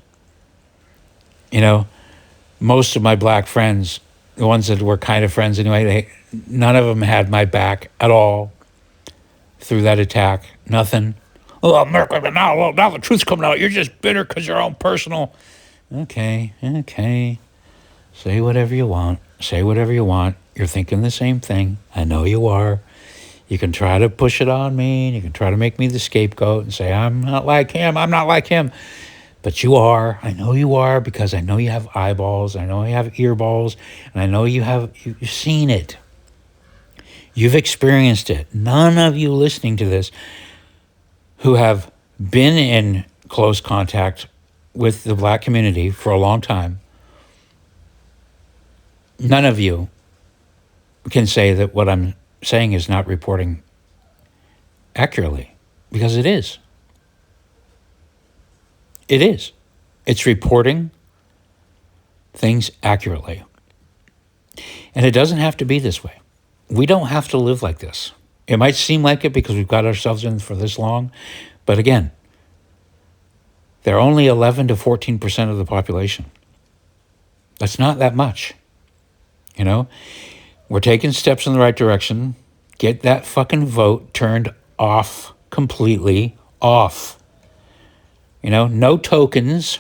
You know, most of my black friends, the ones that were kind of friends anyway, none of them had my back at all through that attack. Nothing. Oh, America, but now the truth's coming out. You're just bitter because your own personal. Okay. Say whatever you want. Say whatever you want. You're thinking the same thing. I know you are. You can try to push it on me, and you can try to make me the scapegoat and say, I'm not like him. But you are. I know you are, because I know you have eyeballs. I know you have earballs. And I know you've seen it. You've experienced it. None of you listening to this who have been in close contact with the black community for a long time, none of you can say that what I'm saying is not reporting accurately, because it is. It is. It's reporting things accurately. And it doesn't have to be this way. We don't have to live like this. It might seem like it because we've got ourselves in for this long, but again, they're only 11 to 14% of the population. That's not that much. You know, we're taking steps in the right direction. Get that fucking vote turned off, completely off. You know, no tokens.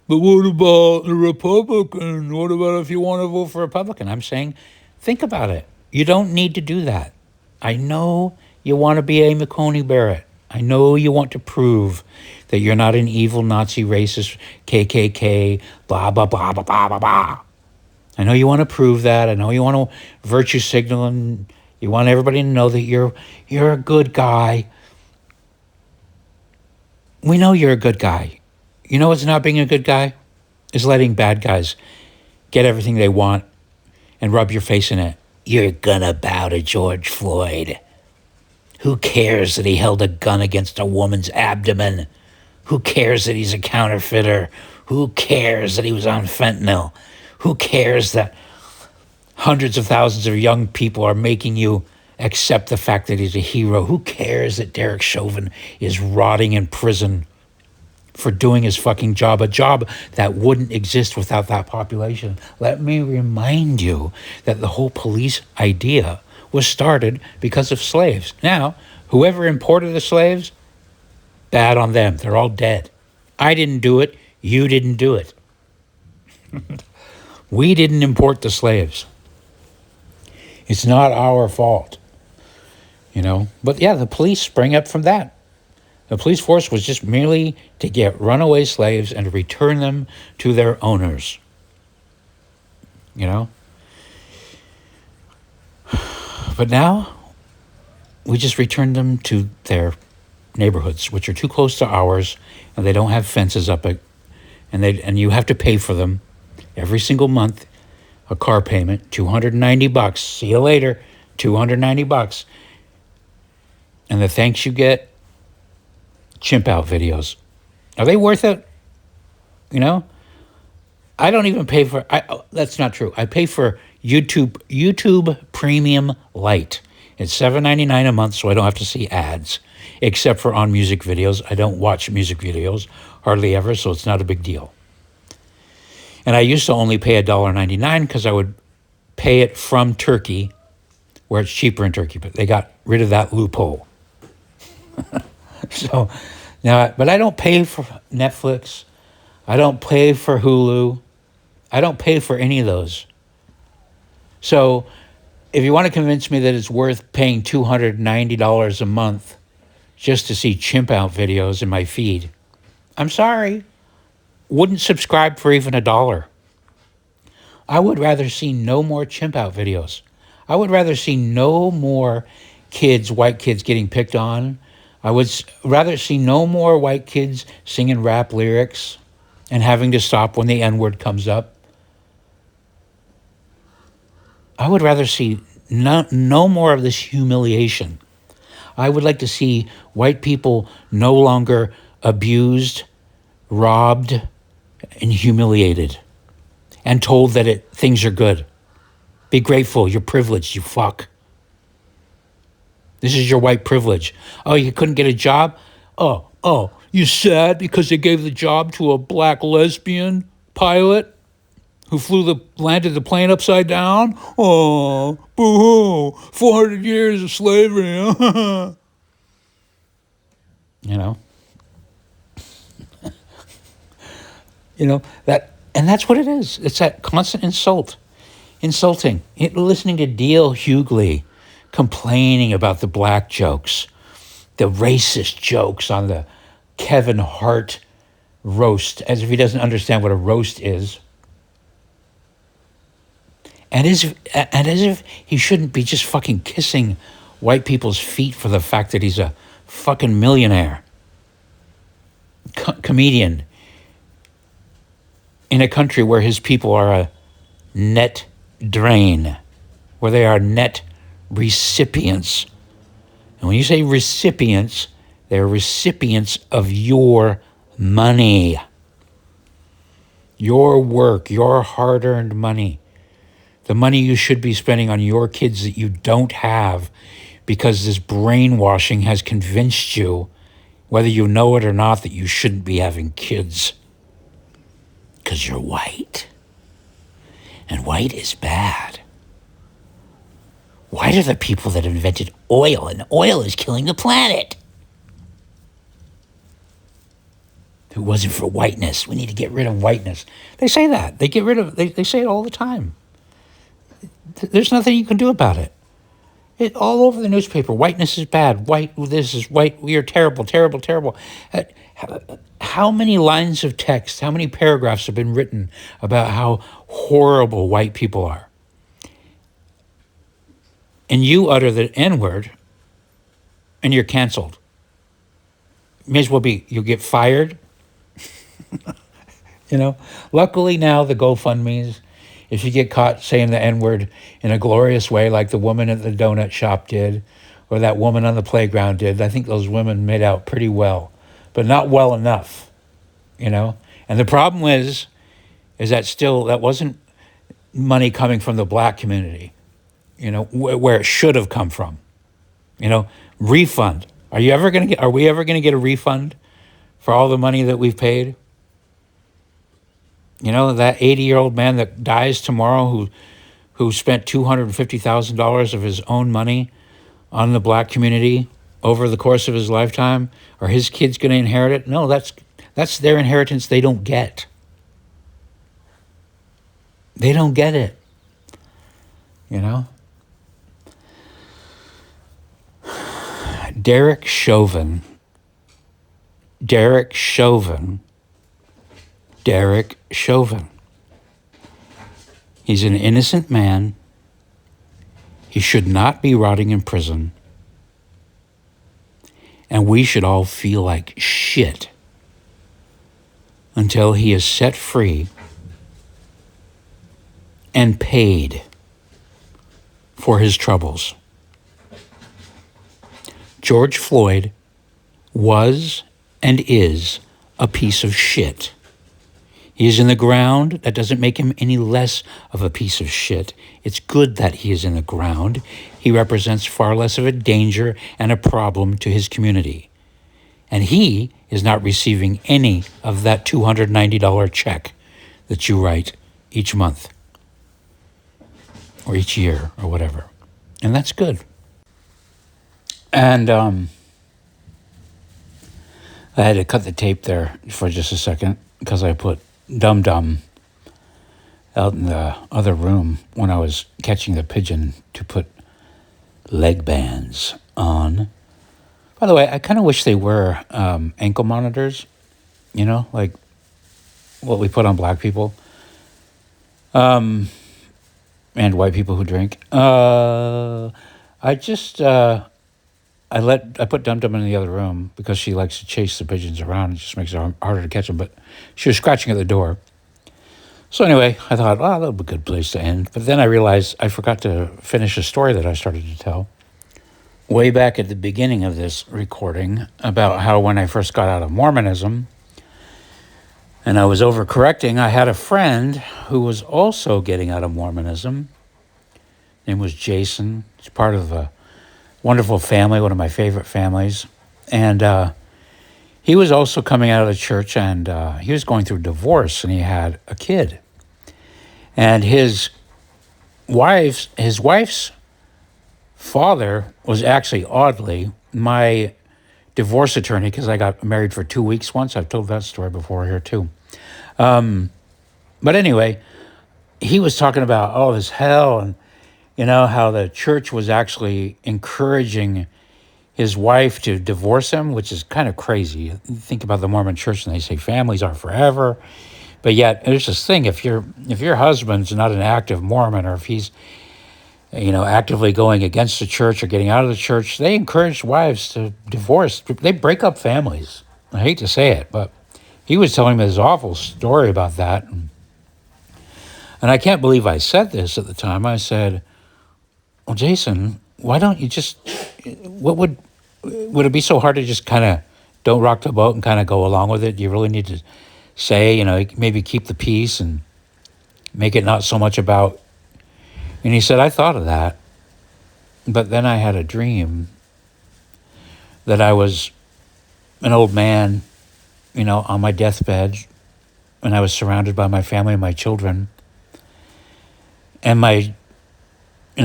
But what about the Republican? What about if you want to vote for Republican? I'm saying, think about it. You don't need to do that. I know you want to be Amy Coney Barrett. I know you want to prove that you're not an evil Nazi racist KKK, blah, blah, blah, blah, blah, blah, blah. I know you want to prove that. I know you want to virtue signal, and you want everybody to know that you're a good guy. We know you're a good guy. You know what's not being a good guy? Is letting bad guys get everything they want and rub your face in it. You're gonna bow to George Floyd. Who cares that he held a gun against a woman's abdomen? Who cares that he's a counterfeiter? Who cares that he was on fentanyl? Who cares that hundreds of thousands of young people are making you accept the fact that he's a hero? Who cares that Derek Chauvin is rotting in prison for doing his fucking job, a job that wouldn't exist without that population? Let me remind you that the whole police idea was started because of slaves. Now, whoever imported the slaves, bad on them. They're all dead. I didn't do it. You didn't do it. We didn't import the slaves. It's not our fault, you know. But yeah, the police sprang up from that. The police force was just merely to get runaway slaves and to return them to their owners, you know. But now, we just return them to their neighborhoods, which are too close to ours, and they don't have fences up it, and you have to pay for them every single month, a car payment, $290. See you later, $290. And the thanks you get, chimp out videos. Are they worth it? You know, I don't even pay for. That's not true. I pay for YouTube Premium Lite. It's $7.99 a month, so I don't have to see ads, except for on music videos. I don't watch music videos hardly ever, so it's not a big deal. And I used to only pay $1.99 because I would pay it from Turkey, where it's cheaper in Turkey, but they got rid of that loophole. So now, but I don't pay for Netflix. I don't pay for Hulu. I don't pay for any of those. So if you want to convince me that it's worth paying $290 a month just to see chimp out videos in my feed, I'm sorry. Wouldn't subscribe for even $1. I would rather see no more chimp out videos. I would rather see no more white kids getting picked on. I would rather see no more white kids singing rap lyrics and having to stop when the N-word comes up. I would rather see no more of this humiliation. I would like to see white people no longer abused, robbed, and humiliated, and told that things are good. Be grateful. You're privileged. You fuck. This is your white privilege. Oh, you couldn't get a job? Oh, You sad because they gave the job to a black lesbian pilot who landed the plane upside down? Oh, boo-hoo, 400 years of slavery. You know? And that's what it is. It's that constant insulting. Listening to D.L. Hughley complaining about the black jokes, the racist jokes on the Kevin Hart roast, as if he doesn't understand what a roast is. And as if he shouldn't be just fucking kissing white people's feet for the fact that he's a fucking millionaire. Comedian in a country where his people are a net drain, where they are net recipients. And when you say recipients, they're recipients of your money, your work, your hard-earned money, the money you should be spending on your kids that you don't have because this brainwashing has convinced you, whether you know it or not, that you shouldn't be having kids because you're white. And white is bad. White are the people that invented oil, and oil is killing the planet. If it wasn't for whiteness, we need to get rid of whiteness. They say that. They say it all the time. There's nothing you can do about it. All over the newspaper, whiteness is bad. This is white. We are terrible, terrible, terrible. How many lines of text, how many paragraphs have been written about how horrible white people are? And you utter the N-word, and you're canceled. May as well you'll get fired. Luckily now the GoFundMes, if you get caught saying the N-word in a glorious way, like the woman at the donut shop did, or that woman on the playground did, I think those women made out pretty well, but not well enough, And the problem is that wasn't money coming from the black community, where it should have come from. Refund. Are we ever going to get a refund for all the money that we've paid? That 80-year-old man that dies tomorrow who spent $250,000 of his own money on the black community over the course of his lifetime, are his kids going to inherit it? No, that's their inheritance they don't get. They don't get it. Derek Chauvin. He's an innocent man. He should not be rotting in prison. And we should all feel like shit until he is set free and paid for his troubles. George Floyd was and is a piece of shit. He is in the ground. That doesn't make him any less of a piece of shit. It's good that he is in the ground. He represents far less of a danger and a problem to his community. And he is not receiving any of that $290 check that you write each month or each year or whatever. And that's good. And I had to cut the tape there for just a second because I put Dum Dum out in the other room when I was catching the pigeon to put leg bands on. By the way, I kind of wish they were ankle monitors, like what we put on black people and white people who drink. I put Dum Dum in the other room because she likes to chase the pigeons around. It just makes it harder to catch them. But she was scratching at the door. So anyway, I thought, that'll be a good place to end. But then I realized I forgot to finish a story that I started to tell way back at the beginning of this recording about how when I first got out of Mormonism and I was overcorrecting, I had a friend who was also getting out of Mormonism. His name was Jason. He's part of a wonderful family, one of my favorite families. And he was also coming out of the church, and he was going through divorce, and he had a kid. And his wife's father was actually, oddly, my divorce attorney, because I got married for 2 weeks once. I've told that story before here too. But anyway, he was talking about all this hell, and how the church was actually encouraging his wife to divorce him, which is kind of crazy. You think about the Mormon church and they say families are forever. But yet there's this thing, if your husband's not an active Mormon, or if he's actively going against the church or getting out of the church, they encourage wives to divorce. They break up families. I hate to say it, but he was telling me this awful story about that. And I can't believe I said this at the time. I said, well, Jason, why don't you just, what would it be so hard to just kind of don't rock the boat and kind of go along with it? You really need to say, maybe keep the peace and make it not so much about. And he said, I thought of that, but then I had a dream that I was an old man, on my deathbed, and I was surrounded by my family and my children, and I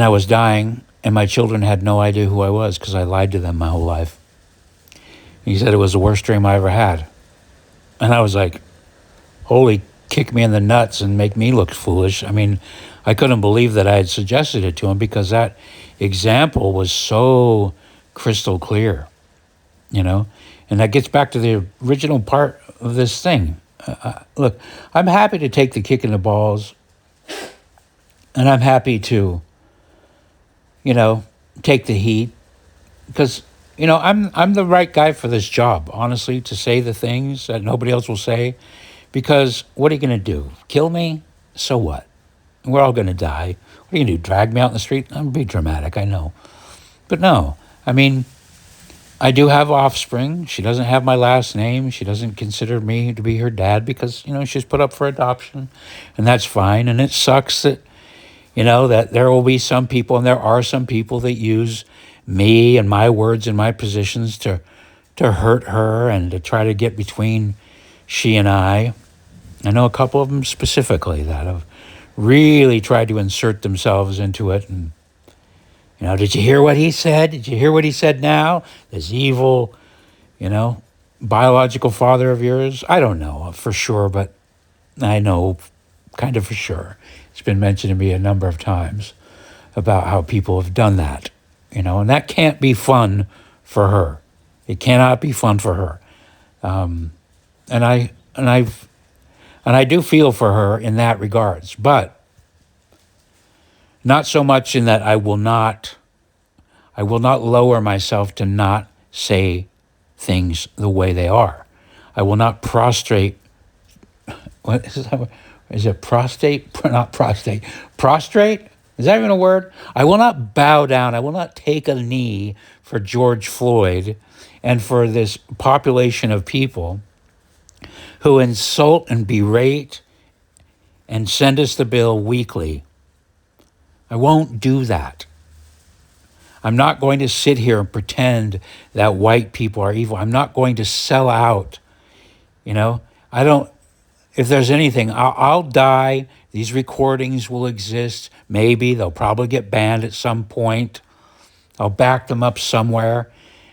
was dying, and my children had no idea who I was because I lied to them my whole life. He said it was the worst dream I ever had. And I was like, holy, kick me in the nuts and make me look foolish. I mean, I couldn't believe that I had suggested it to him, because that example was so crystal clear, And that gets back to the original part of this thing. Look, I'm happy to take the kick in the balls, and I'm happy to, take the heat, because, I'm the right guy for this job, honestly, to say the things that nobody else will say, because what are you going to do? Kill me? So what? We're all going to die. What are you going to do, drag me out in the street? I'm going to be dramatic, I know. But no, I mean, I do have offspring. She doesn't have my last name. She doesn't consider me to be her dad because, she's put up for adoption, and that's fine. And it sucks that, that there will be some people, and there are some people that use me and my words and my positions to hurt her and to try to get between she and I. I know a couple of them specifically that have really tried to insert themselves into it. And, did you hear what he said? Did you hear what he said now? This evil, biological father of yours? I don't know for sure, but I know kind of for sure. It's been mentioned to me a number of times about how people have done that, and that can't be fun for her. It cannot be fun for her. And I do feel for her in that regards, but not so much in that I will not lower myself to not say things the way they are. I will not prostrate. What is that? Is it prostate? Not prostate. Prostrate? Is that even a word? I will not bow down. I will not take a knee for George Floyd and for this population of people who insult and berate and send us the bill weekly. I won't do that. I'm not going to sit here and pretend that white people are evil. I'm not going to sell out. If there's anything, I'll die. These recordings will exist. Maybe they'll probably get banned at some point. I'll back them up somewhere.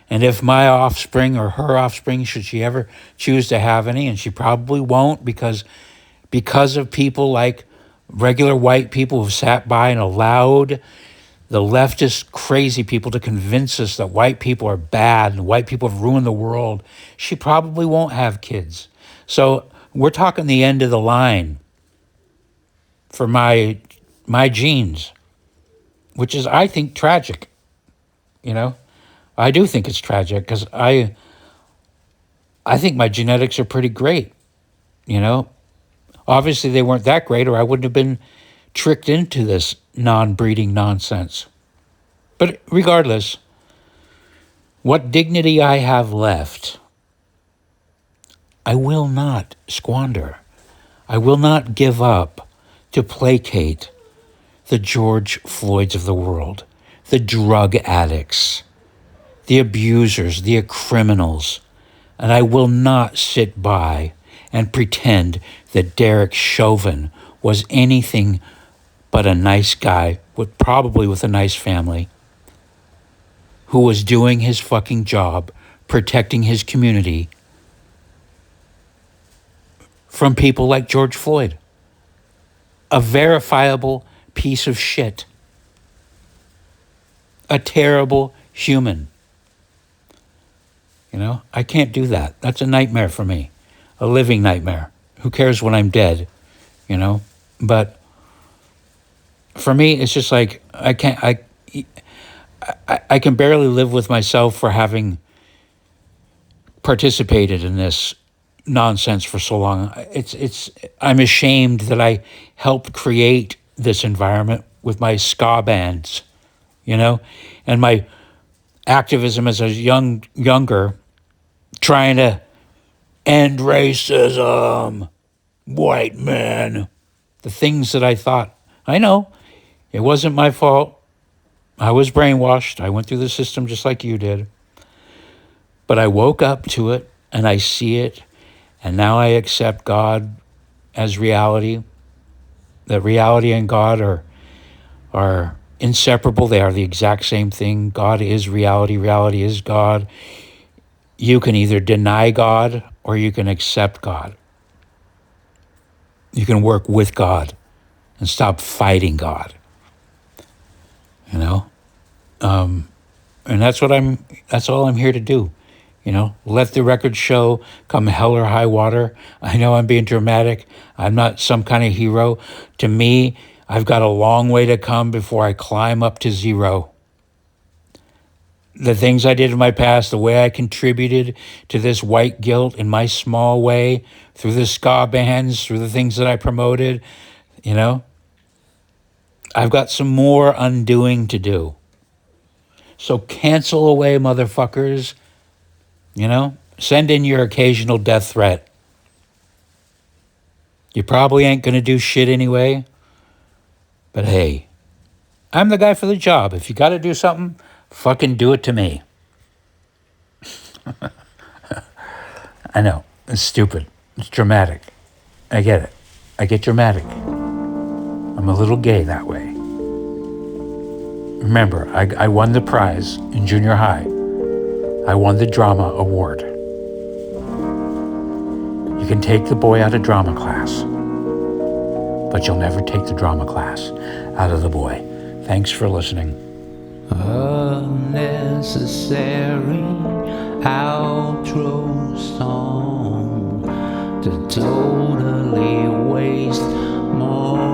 And if my offspring or her offspring, should she ever choose to have any, and she probably won't because of people like regular white people who've sat by and allowed the leftist crazy people to convince us that white people are bad and white people have ruined the world, she probably won't have kids. So we're talking the end of the line for my genes, which is, I think, tragic. I do think it's tragic because I think my genetics are pretty great. Obviously they weren't that great, or I wouldn't have been tricked into this non-breeding nonsense. But regardless, what dignity I have left, I will not squander. I will not give up to placate the George Floyds of the world, the drug addicts, the abusers, the criminals. And I will not sit by and pretend that Derek Chauvin was anything but a nice guy, probably with a nice family, who was doing his fucking job, protecting his community from people like George Floyd. A verifiable piece of shit. A terrible human. You know, I can't do that. That's a nightmare for me. A living nightmare. Who cares when I'm dead? You know? But for me, it's just like I can barely live with myself for having participated in this nonsense for so long. I'm ashamed that I helped create this environment with my ska bands, you know, and my activism as a younger, trying to end racism, white men, the things that I thought. I know it wasn't my fault. I was brainwashed. I went through the system just like you did. But I woke up to it and I see it. And now I accept God as reality. That reality and God are inseparable. They are the exact same thing. God is reality. Reality is God. You can either deny God or you can accept God. You can work with God and stop fighting God. You know? And that's all I'm here to do. You know, let the record show, come hell or high water. I know I'm being dramatic. I'm not some kind of hero. To me, I've got a long way to come before I climb up to zero. The things I did in my past, the way I contributed to this white guilt in my small way, through the ska bands, through the things that I promoted, you know, I've got some more undoing to do. So cancel away, motherfuckers. You know, send in your occasional death threat. You probably ain't going to do shit anyway. But hey, I'm the guy for the job. If you got to do something, fucking do it to me. I know, it's stupid. It's dramatic. I get it. I get dramatic. I'm a little gay that way. Remember, I won the prize in junior high. I won the drama award. You can take the boy out of drama class, but you'll never take the drama class out of the boy. Thanks for listening. Unnecessary outro song to totally waste more